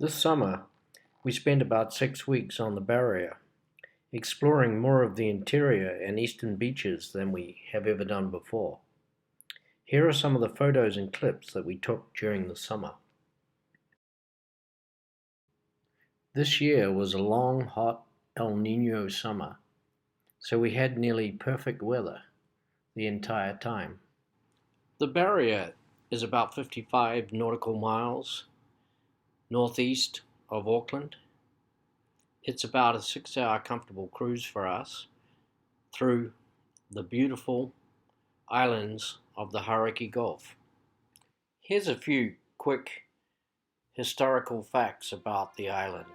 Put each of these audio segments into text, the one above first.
This summer, we spent about 6 weeks on the Barrier, exploring more of the interior and eastern beaches than we have ever done before. Here are some of the photos and clips that we took during the summer. This year was a long, hot El Nino summer, so we had nearly perfect weather the entire time. The Barrier is about 55 nautical miles northeast of Auckland. It's about a 6-hour comfortable cruise for us through the beautiful islands of the Hauraki Gulf. Here's a few quick historical facts about the island.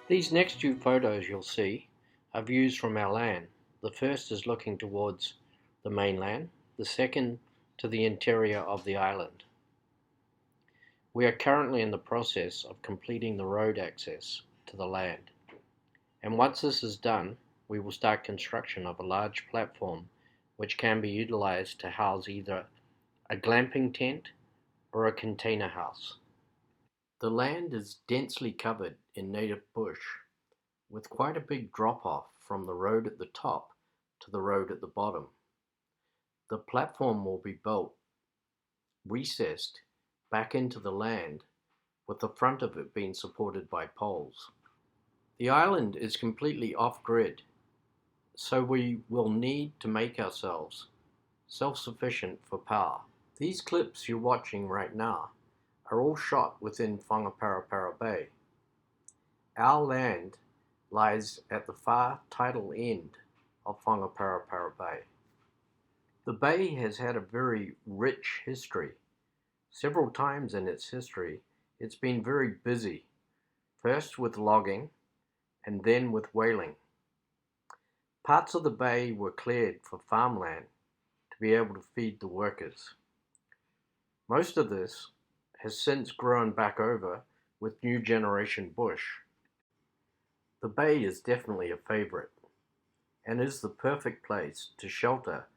These next two photos you'll see are views from our land. The first is looking towards the mainland, the second to the interior of the island. We are currently in the process of completing the road access to the land. And once this is done, we will start construction of a large platform which can be utilized to house either a glamping tent or a container house. The land is densely covered in native bush, with quite a big drop-off from the road at the top to the road at the bottom. The platform will be built recessed back into the land, with the front of it being supported by poles. The island is completely off-grid, so we will need to make ourselves self-sufficient for power. These clips you're watching right now are all shot within Whangaparapara Bay. Our land lies at the far tidal end of Whangaparapara Bay. The bay has had a very rich history. Several times in its history, it's been very busy, first with logging and then with whaling. Parts of the bay were cleared for farmland to be able to feed the workers. Most of this has since grown back over with new generation bush. The bay is definitely a favorite and is the perfect place to shelter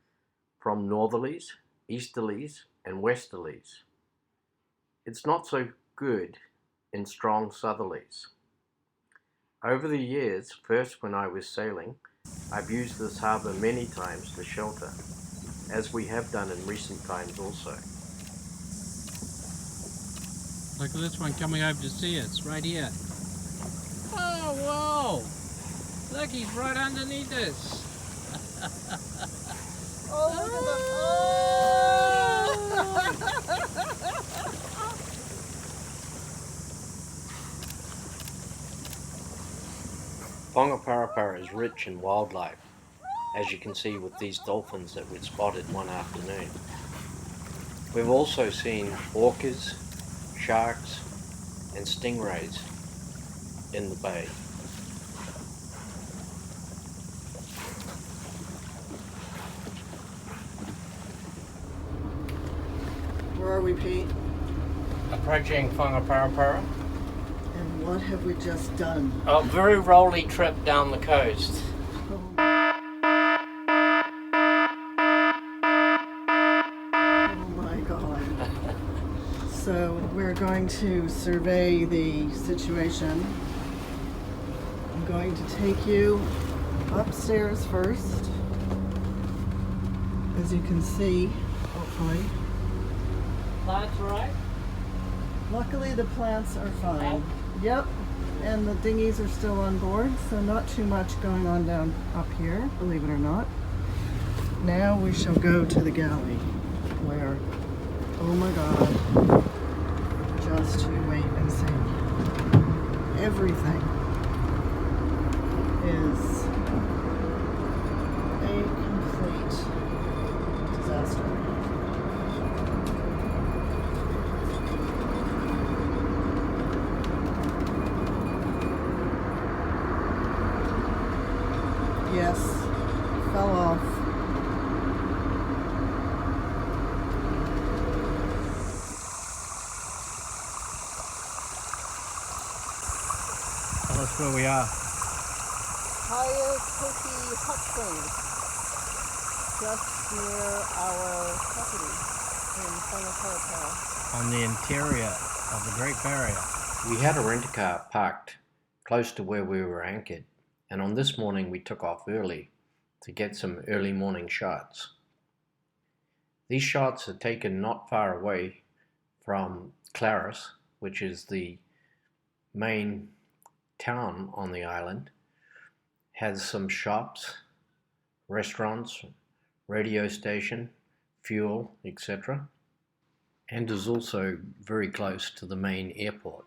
from northerlies, easterlies, and westerlies. It's not so good in strong southerlies. Over the years, first when I was sailing, I've used this harbour many times to shelter, as we have done in recent times also. Look at this one coming over to see us, right here. Oh, whoa! Look, he's right underneath us. Oh, look at the... Whangaparapara is rich in wildlife, as you can see with these dolphins that we spotted one afternoon. We've also seen orcas, sharks, and stingrays in the bay. Where are we, Pete? Approaching Whangaparapara. And what have we just done? A very rolly trip down the coast. Oh my God. So we're going to survey the situation. I'm going to take you upstairs first. As you can see, hopefully. That's right. Luckily the plants are fine. Yep, and the dinghies are still on board, so not too much going on down up here, believe it or not. Now we shall go to the galley, where, oh my God, just you wait and see. Everything is a complete disaster. Yes, fell off. Tell us where we are. Hyakoti Hot Springs, just near our property in Whangaparapara. On the interior of the Great Barrier. We had a rent-a-car parked close to where we were anchored, and on this morning we took off early to get some early morning shots. These shots are taken not far away from Claris, which is the main town on the island. Has some shops, restaurants, radio station, fuel, etc. and is also very close to the main airport.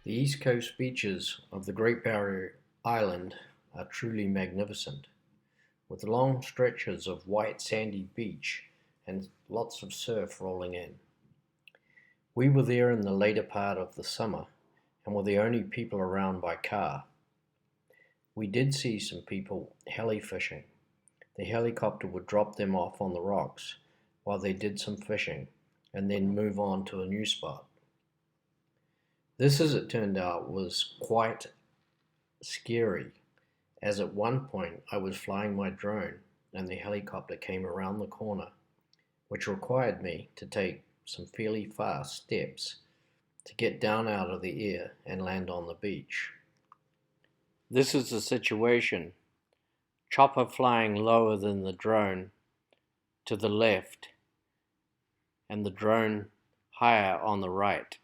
The east coast beaches of the Great Barrier Island are truly magnificent, with long stretches of white sandy beach and lots of surf rolling in. We were there in the later part of the summer and were the only people around by car. We did see some people heli fishing. The helicopter would drop them off on the rocks while they did some fishing and then move on to a new spot. This, as it turned out, was quite scary, as at one point I was flying my drone and the helicopter came around the corner, which required me to take some fairly fast steps to get down out of the air and land on the beach. This is the situation: chopper flying lower than the drone to the left and the drone higher on the right.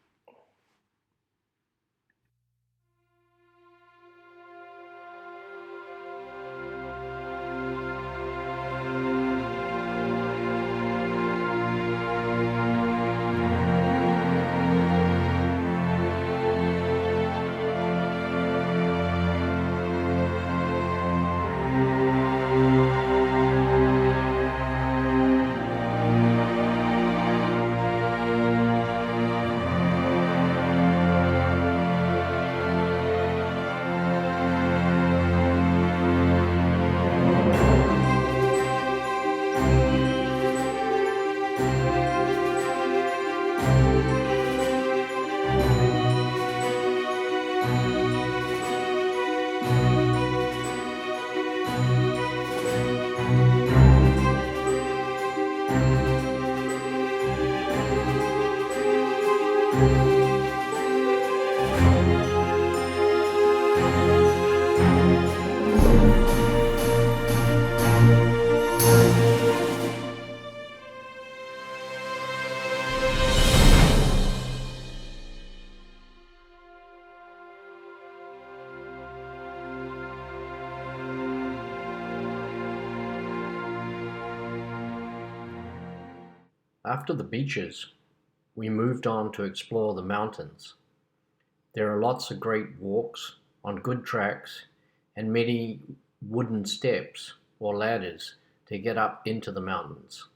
After the beaches, we moved on to explore the mountains. There are lots of great walks on good tracks and many wooden steps or ladders to get up into the mountains.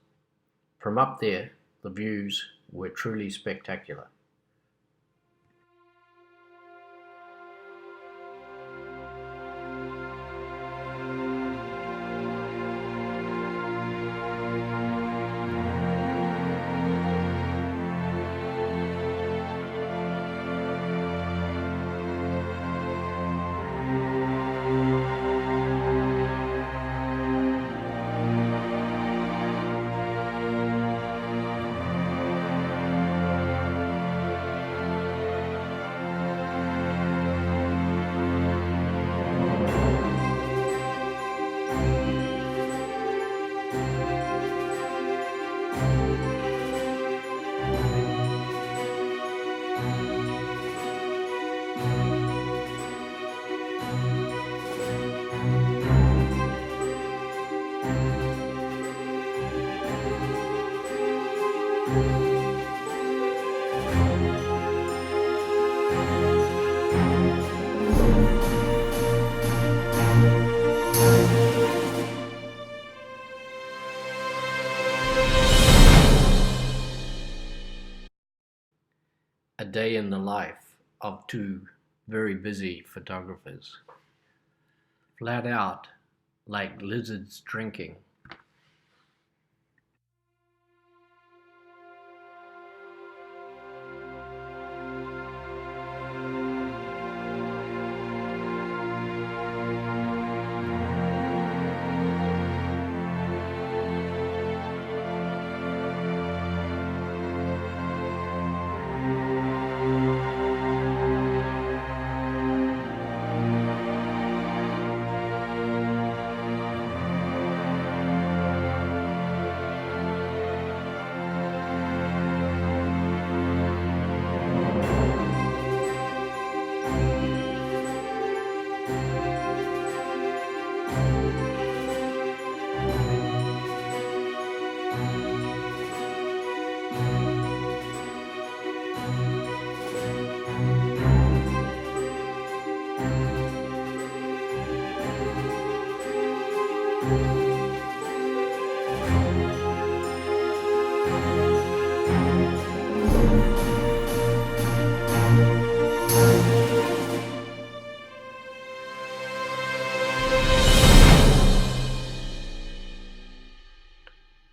From up there, the views were truly spectacular. A day in the life of two very busy photographers. Flat out, like lizards drinking.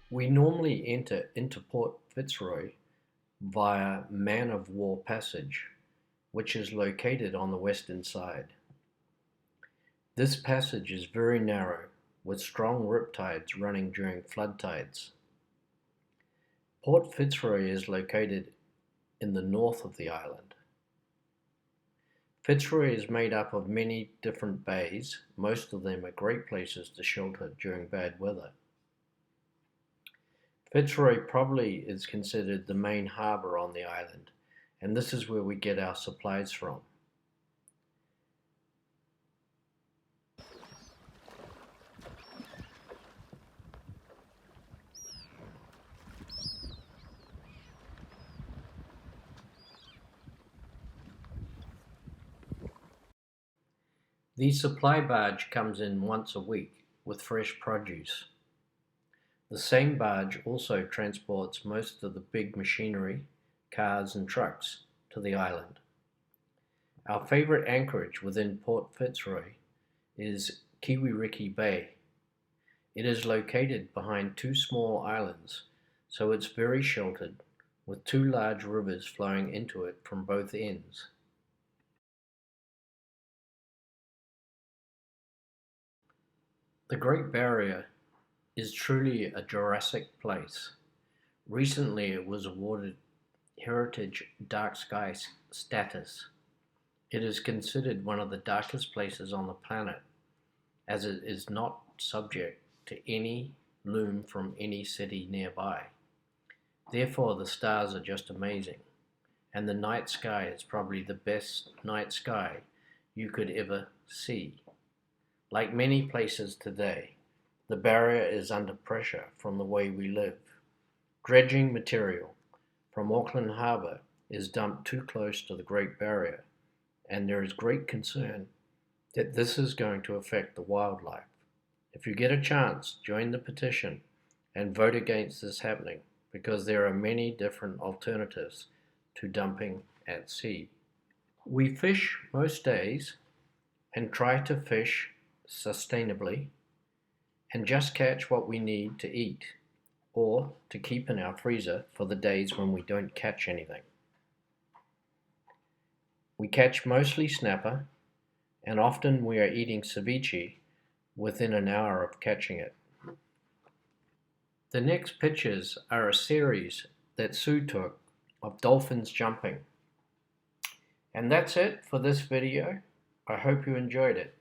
We normally enter into Port Fitzroy via Man of War Passage, which is located on the western side. This passage is very narrow, with strong riptides running during flood tides. Port Fitzroy is located in the north of the island. Fitzroy is made up of many different bays. Most of them are great places to shelter during bad weather. Fitzroy probably is considered the main harbour on the island, and this is where we get our supplies from. The supply barge comes in once a week with fresh produce. The same barge also transports most of the big machinery, cars and trucks to the island. Our favourite anchorage within Port Fitzroy is Kiwiriki Bay. It is located behind two small islands, so it's very sheltered, with two large rivers flowing into it from both ends. The Great Barrier is truly a Jurassic place. Recently it was awarded Heritage Dark Sky status. It is considered one of the darkest places on the planet, as it is not subject to any lume from any city nearby. Therefore the stars are just amazing, and the night sky is probably the best night sky you could ever see. Like many places today, the barrier is under pressure from the way we live. Dredging material from Auckland Harbour is dumped too close to the Great Barrier, and there is great concern that this is going to affect the wildlife. If you get a chance, join the petition and vote against this happening, because there are many different alternatives to dumping at sea. We fish most days and try to fish sustainably and just catch what we need to eat or to keep in our freezer for the days when we don't catch anything. We catch mostly snapper, and often we are eating ceviche within an hour of catching it. The next pictures are a series that Sue took of dolphins jumping. And that's it for this video. I hope you enjoyed it.